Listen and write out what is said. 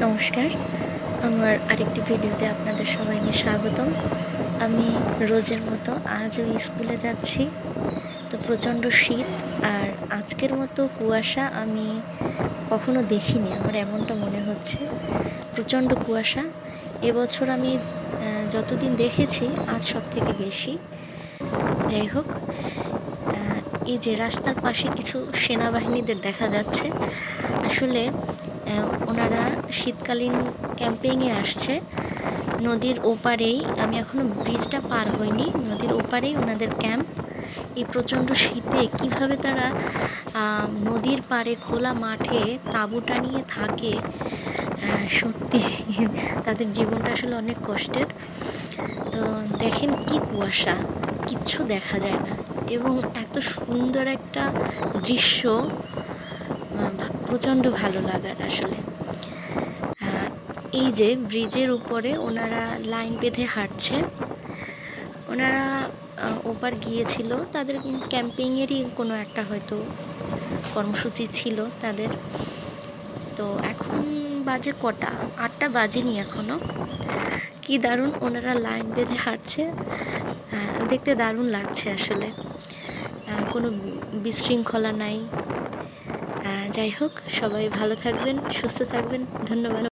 নমস্কার, আমার আরেকটি ভিডিওতে আপনাদের সবাইকে স্বাগতম। আমি রোজের মতো আজও স্কুলে যাচ্ছি। তো প্রচণ্ড শীত আর আজকের মতো কুয়াশা আমি কখনো দেখিনি, আমার এমনটা মনে হচ্ছে। প্রচণ্ড কুয়াশা। এবছর আমি যতদিন দেখেছি আজ সবথেকে বেশি। যাই হোক, এই যে রাস্তার পাশে কিছু সেনাবাহিনীদের দেখা যাচ্ছে। আসলে ওনারা শীতকালীন ক্যাম্পেইংয়ে আসছে নদীর ওপারেই। আমি এখনও ব্রিজটা পার হইনি, নদীর ওপারেই ওনাদের ক্যাম্প। এই প্রচণ্ড শীতে কিভাবে তারা নদীর পাড়ে খোলা মাঠে তাঁবু টানিয়ে থাকে, সত্যি তাদের জীবনটা আসলে অনেক কষ্টের। তো দেখেন কি কুয়াশা, কিচ্ছু দেখা যায় না, এবং এত সুন্দর একটা দৃশ্য, প্রচণ্ড ভালো লাগার আসলে। এই যে ব্রিজের উপরে ওনারা লাইন বেঁধে হাঁটছে। ওনারা ওপার গিয়েছিল, তাদের ক্যাম্পেইংয়েরই কোনো একটা হয়তো কর্মসূচি ছিল তাদের। তো এখন বাজে কটা, 8টা বাজেনি এখনও। কি দারুণ ওনারা লাইন বেঁধে হাঁটছে, দেখতে দারুণ লাগছে আসলে। কোনো বিশৃঙ্খলা নাই। যাই হোক, সবাই ভালো থাকবেন, সুস্থ থাকবেন। ধন্যবাদ।